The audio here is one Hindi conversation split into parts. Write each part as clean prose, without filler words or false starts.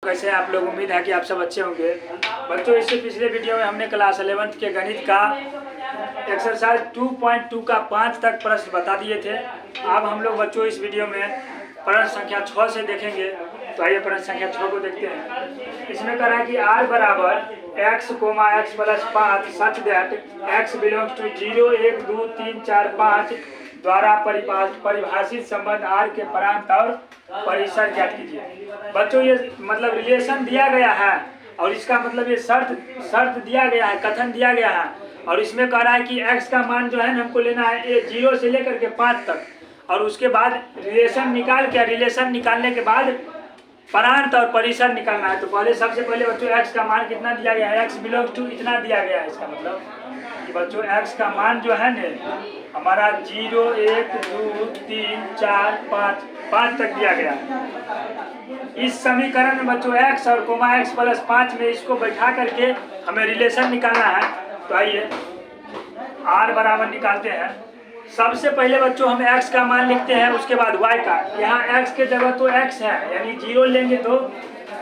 कैसे आप लोग, उम्मीद है कि आप सब अच्छे होंगे। बच्चों, इससे पिछले वीडियो में हमने क्लास 11th के गणित का एक्सरसाइज 2.2 का 5 तक प्रश्न बता दिए थे। अब हम लोग बच्चों इस वीडियो में प्रश्न संख्या 6 से देखेंगे। तो आइए प्रश्न संख्या 6 को देखते हैं। इसमें कह रहा है कि r बराबर x, x plus 5 such that x belongs to 0, 1, 2, 3, 4, 5 द्वारा परिभाषित संबंध r के प्रांत और परिसर ज्ञात कीजिए। बच्चों, ये मतलब रिलेशन दिया गया है और इसका मतलब ये शर्त दिया गया है, कथन दिया गया है। और इसमें कह रहा है कि x का मान जो है हमको लेना है 0 से लेकर के 5 तक, और उसके बाद रिलेशन निकालने के बाद प्रांत और परिसर निकालना है। तो सबसे पहले बच्चों x का मान कितना दिया गया है, x बिलोंग्स टू इतना दिया गया है। इसका मतलब कि बच्चों x का मान जो है ना हमारा 0, 1, 2, 3, 4, 5 तक दिया गया है। इस समीकरण में बच्चों x और x प्लस 5 में इसको बैठा करके हमें रिलेशन निकालना है। तो आइए r बराबर निकालते हैं। सबसे पहले बच्चों हम x का मान लिखते हैं, उसके बाद y का। यहाँ x के जगह तो x है, यानी 0 लेंगे तो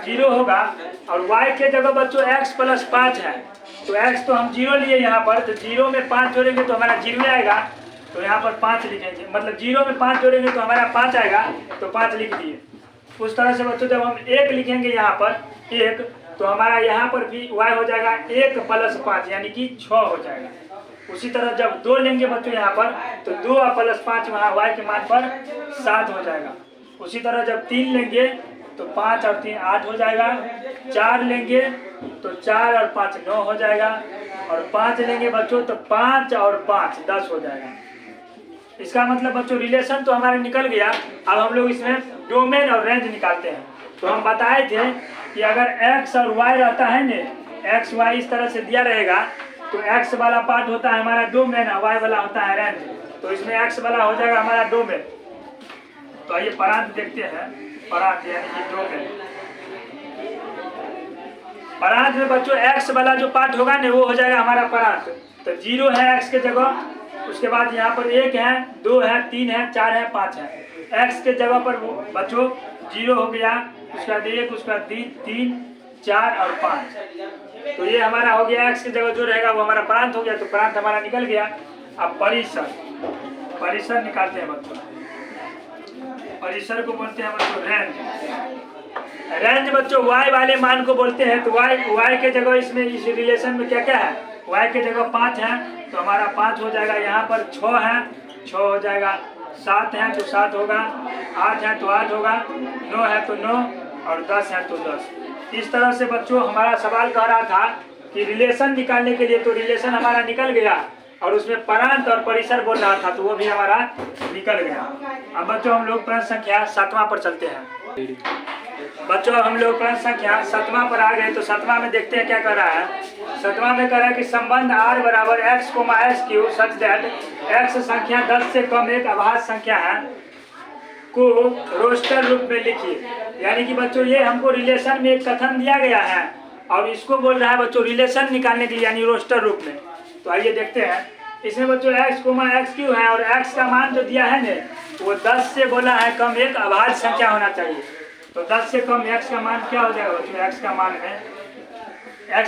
0 होगा, और y के जगह बच्चों x प्लस 5 है। तो x तो हम 0 लिए यहाँ पर, तो 0 में 5 जोड़ेंगे तो हमारा 0 आएगा, तो यहाँ पर 5 लिखेंगे। मतलब 0 में 5 जोड़ेंगे तो हमारा 5 आएगा, तो 5 लिख दिए। उस तरह से बच्चों जब हम 1 लिखेंगे यहाँ पर 1, तो हमारा यहाँ पर भी y हो जाएगा 1 प्लस 5 यानी कि 6 हो जाएगा। उसी तरह जब 2 लेंगे बच्चों यहाँ पर, तो 2 प्लस 5 वहाँ y के मान पर 7 हो जाएगा। उसी तरह जब 3 लेंगे तो 5 और 3 8 हो जाएगा। 4 लेंगे तो 4 और 5 9 हो जाएगा, और 5 लेंगे बच्चों तो 5 और 5 10 हो जाएगा। इसका मतलब बच्चों रिलेशन तो हमारे निकल गया। अब हम लोग इसमें डोमेन और रेंज निकालते हैं। तो हम बताए थे कि अगर x और y रहता है ने, x y इस तरह से दिया रहेगा, तो x वाला पार्ट होता है हमारा डोमेन और y वाला होता है रेंज। तो इसमें x वाला हो जाएगा हमारा डोमेन। तो आइए प्रांत देखते हैं। प्रांत यानी कि डोमेन। प्रांत में बच्चों x वाला जो पार्ट होगा ना वो हो जाएगा हमारा प्रांत। तो 0 है x के जगह, उसके बाद यहाँ पर 1 है, 2 है, 3 है, 4 है, 5 है। x के जगह पर बच्चों 0 हो गया, उसके बाद 1, उसके बाद 3, 4 और 5। तो ये हमारा हो गया। x की जगह जो रहेगा वो हमारा प्रांत हो गया। तो प्रांत हमारा निकल गया। अब परिसर निकालते हैं बच्चों। परिसर को बोलते हैं बच्चों रेंज। रेंज बच्चों y वाले मान को बोलते हैं। तो y के जगह इसमें इस रिलेशन में क्या क्या है, y के जगह 5 है तो हमारा 5 हो जाएगा। यहाँ पर 6 है, 6 हो जाएगा। 7 है तो 7 होगा, 8 है तो 8 होगा, 9 है तो 9, और 10 है तो 10। इस तरह से बच्चों हमारा सवाल कह रहा था कि रिलेशन निकालने के लिए, तो रिलेशन हमारा निकल गया, और उसमें प्रांत और परिसर बोल रहा था तो वो भी हमारा निकल गया। अब बच्चों हम लोग प्रश्न संख्या 7वां पर चलते हैं। बच्चों हम लोग प्रश्न संख्या 7वां पर आ गए। तो 7वां में देखते हैं क्या कर रहा है। 7वां में कह रहा है कि संबंध r बराबर x, x³ such that x संख्या 10 से कम एक अभाज्य संख्या है को रोस्टर रूप में लिखिए। यानी कि बच्चों ये हमको रिलेशन में एक कथन दिया गया है, और इसको बोल रहा है बच्चों रिलेशन निकालने के लिए, यानी रोस्टर रूप में। तो आइए देखते हैं। इसमें बच्चों x, x³ है, और x का मान जो दिया है ना वो 10 से बोला है कम एक अभाज्य संख्या होना चाहिए। तो 10 से कम x का मान क्या हो जाएगा बच्चों। x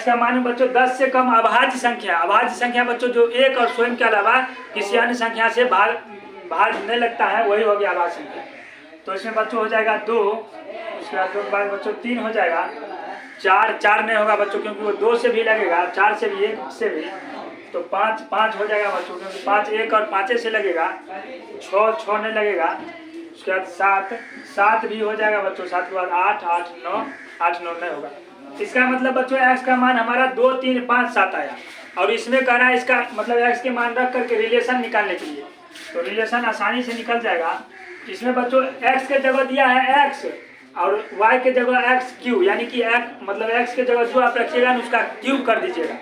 का मान बच्चों 10 से कम अभाज्य संख्या बच्चों जो एक और स्वयं के अलावा किसी अन्य संख्या से भाज्य नहीं लगता है, वही हो गया अभाज्य संख्या। तो इसमें बच्चों हो जाएगा 2, उसके बाद 2 के बाद बच्चों 3 हो जाएगा। 4 नहीं होगा बच्चों, क्योंकि वो 2 से भी लगेगा, 4 से भी, 1 से भी। तो 5 हो जाएगा बच्चों, क्योंकि 5 1 और 5 से लगेगा। 6 नहीं लगेगा। उसके बाद 7 भी हो जाएगा बच्चों। 7 के बाद 8 9 नहीं होगा। इसका मतलब बच्चों x का मान हमारा 2 3 5 7 आया, और इसमें कहना है इसका मतलब x के मान रख करके रिलेशन निकालने के लिए। तो रिलेशन आसानी से निकल जाएगा। इसमें बच्चों x के जगह दिया है x, और y के जगह x³ यानी कि मतलब x के जगह जो आप रखिएगा उसका क्यूब कर दीजिएगा।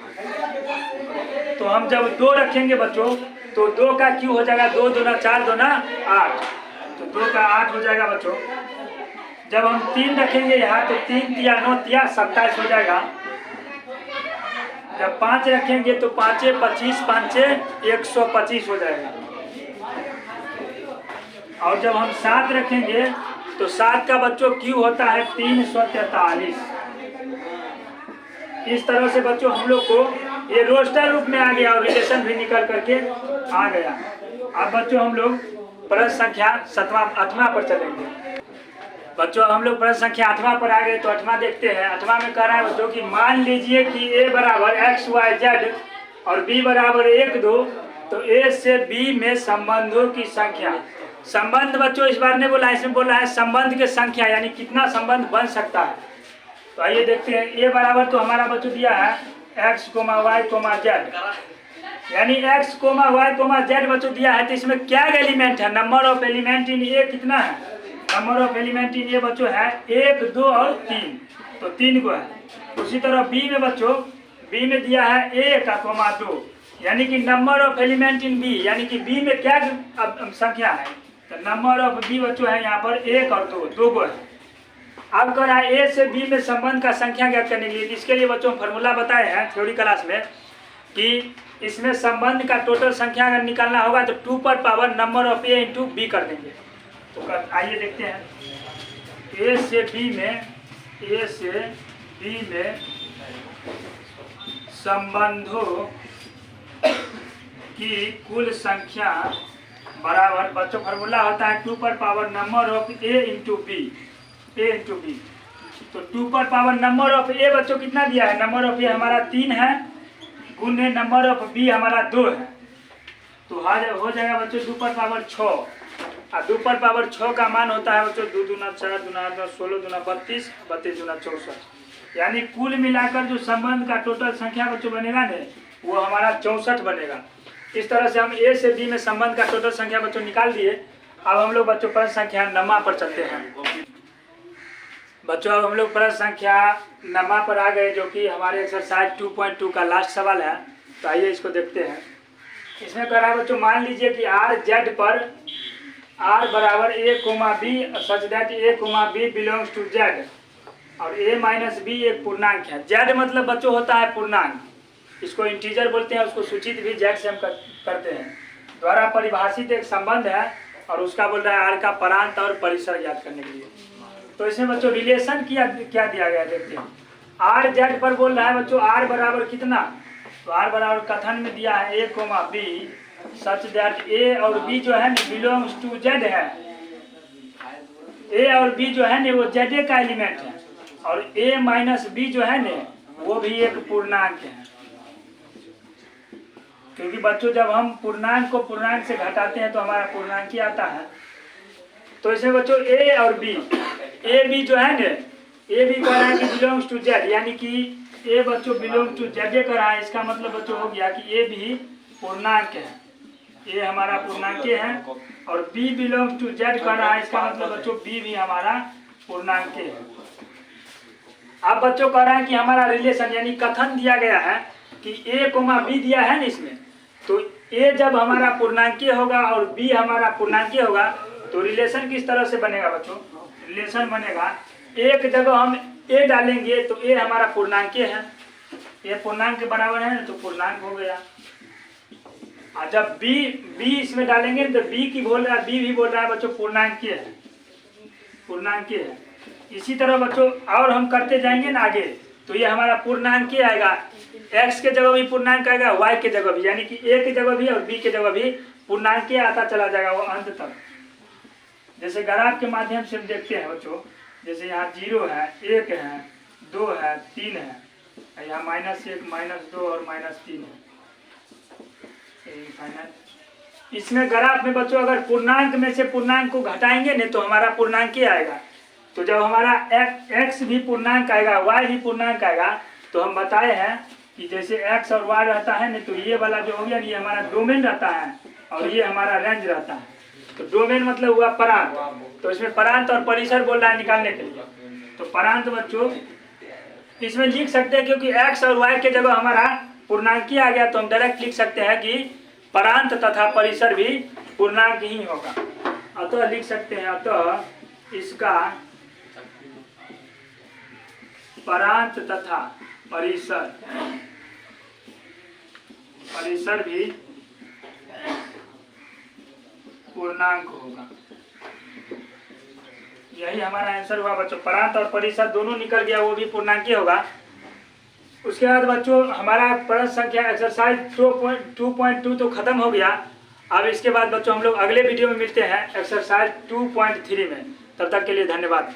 तो हम जब 2 रखेंगे बच्चों तो 2 का क्यूब हो जाएगा 2 दूना 4 दूना 8, तो 2 का 8 हो जाएगा बच्चों। जब हम 3 रखेंगे यहाँ तो 3 तिया 9 तिया 27 हो जाएगा। जब 5 रखेंगे तो 5 25 5 125 हो जाएगा। और जब हम 7 रखेंगे तो 7 का बच्चों क्यू होता है 343। इस तरह से बच्चों हम लोग को ये रोस्टर रूप में आ गया और रिलेशन भी निकल करके आ गया। अब बच्चों हम लोग प्रश्न संख्या 8वां पर चलेंगे। बच्चों हम लोग प्रश्न संख्या 8वां पर आ गए, तो 8वां देखते हैं। 8वां में कह रहा है बच्चों कि मान लीजिए कि a बराबर XYZ और b बराबर 1 2, तो a से b में संबंधों की संख्या। संबंध बच्चों इस बार नहीं बोला, इसमें बोला है संबंध की संख्या, यानी कितना संबंध बन सकता है। तो आइए देखते हैं। a बराबर तो हमारा बच्चों दिया है x, y, z, यानी x, y, z बच्चों दिया है। तो इसमें क्या एलिमेंट है? Number of element in a कितना है? Number of element in a बच्चों है 1 2 और 3, तो 3 को है। उसी तरह b में बच्चों, b में दिया है 1 का 2, यानी कि number of element in b, यानी कि b में क्या संख्या है? तो नंबर ऑफ b बच्चों है यहाँ पर 1 और 2 को है। अब कर रहा है a से b में संबंध का संख्या ज्ञात करने के लिए। इसके लिए बच्चों फॉर्मूला बताए हैं थ्योरी क्लास में कि इसमें संबंध का टोटल संख्या अगर निकालना होगा तो 2 पर power number of a into B कर देंगे। तो आइए देखते हैं। a से b में संबंधों की कुल संख्या बराबर बच्चों फॉर्मूला होता है 2 पर power number of a into B. तो 2 पर पावर नंबर ऑफ a बच्चों कितना दिया है? नंबर ऑफ a हमारा 3 है, गुने नंबर ऑफ b हमारा 2 है। तो हो जाएगा बच्चों 2 पर पावर 6, और 2 पर पावर 6 का मान होता है बच्चों 2 दूना 4 दूना 8 16 दूना 32 32 दूना 64, यानी कुल मिलाकर जो संबंध का टोटल संख्या बच्चों बनेगा ने वो हमारा 64 बनेगा। इस तरह से हम a से b में संबंध का टोटल संख्या बच्चों निकाल दिए। अब हम लोग बच्चों प्रश्न संख्या 9 पर चलते हैं। बच्चों अब हम लोग प्रश्न संख्या 9 पर आ गए, जो कि हमारे एक्सरसाइज 2.2 का लास्ट सवाल है। तो आइए इसको देखते हैं। इसमें कह रहा है बच्चों मान लीजिए कि r z पर r बराबर a, b such that a, b belongs to z और a माइनस b एक पूर्णांक है। z मतलब बच्चों होता है पूर्णांक, इसको इंटीजर बोलते हैं, उसको सूचित भी z से हम करते हैं। द्वारा परिभाषित एक संबंध है और उसका बोल रहा है r का परांत और परिसर ज्ञात करने के लिए। तो इसमें बच्चों रिलेशन क्या दिया गया देखते हैं। r z पर बोल रहा है बच्चों r बराबर कितना? तो r बराबर कथन में दिया है a, b such that a और b जो है ना बिलोंग्स टू z है। a और b जो है ना वो z का एलिमेंट है, और a माइनस b जो है ना वो भी एक पूर्णांक है। क्योंकि बच्चों जब हम पूर्णांक को पूर्णांक से घटाते हैं तो हमारा पूर्णांक ही आता है। तो इसमें बच्चों a और b, a b जो है ना a b कह रहा है कि बिलोंग्स टू z, यानी कि a बच्चों बिलोंग टू z कर रहा है। इसका मतलब बच्चों हो गया कि a भी पूर्णांक है, a हमारा पूर्णांक है, और b बिलोंग टू z कर रहा है। इसका मतलब बच्चों b भी हमारा पूर्णांक है। अब बच्चों कह रहा है कि हमारा रिलेशन यानी कथन दिया गया है कि a, b दिया है ना इसमें, तो a जब हमारा पूर्णांकीय होगा और b हमारा पूर्णांकीय होगा तो रिलेशन किस तरह से बनेगा बच्चों? रिलेशन बनेगा एक जगह हम a डालेंगे तो a हमारा पूर्णांकीय है, a पूर्णांक के बराबर है ना तो पूर्णांक हो गया। और जब b इसमें डालेंगे तो b की बोल रहा है, b भी बोल रहा है बच्चों पूर्णांकीय है, पूर्णांकीय है। इसी तरह बच्चों और हम करते जाएंगे ना आगे, तो ये हमारा पूर्णांकीय आएगा, x के जगह भी पूर्णांक आएगा, y के जगह भी, यानी कि a के जगह भी और b के जगह भी पूर्णांकीय आता चला जाएगा वो अंत तक। जैसे ग्राफ के माध्यम से हम देखते हैं बच्चों, जैसे यहाँ 0 है, 1 है, 2 है, 3 है, यहाँ -1 -2 और -3 है। इसमें ग्राफ में बच्चों अगर पूर्णांक में से पूर्णांक को घटाएंगे नहीं तो हमारा पूर्णांकीय आएगा। तो जब हमारा x भी पूर्णांक आएगा, y भी पूर्णांक आएगा, तो हम बताए हैं कि जैसे x और y रहता है नहीं तो ये वाला जो हो गया ये हमारा डोमेन रहता है और ये हमारा रेंज रहता है। तो डोमेन मतलब हुआ परांत, तो इसमें परांत और परिसर बोल रहा है निकालने के लिए। तो परांत बच्चों इसमें लिख सकते हैं, क्योंकि x और y के जगह हमारा पूर्णांकीय आ गया तो हम डायरेक्ट लिख सकते हैं कि परांत तथा परिसर भी पूर्णांक ही होगा। अतः लिख सकते हैं, अतः इसका परांत तथा परिसर भी पूर्णांक होगा। यही हमारा आंसर हुआ बच्चों। प्रांत और परिषद दोनों निकल गया, वो भी पूर्णांकीय होगा। उसके बाद बच्चों हमारा प्रश्न संख्या एक्सरसाइज 2.2 तो खत्म हो गया। अब इसके बाद बच्चों हम लोग अगले वीडियो में मिलते हैं एक्सरसाइज 2.3 में। तब तक के लिए धन्यवाद।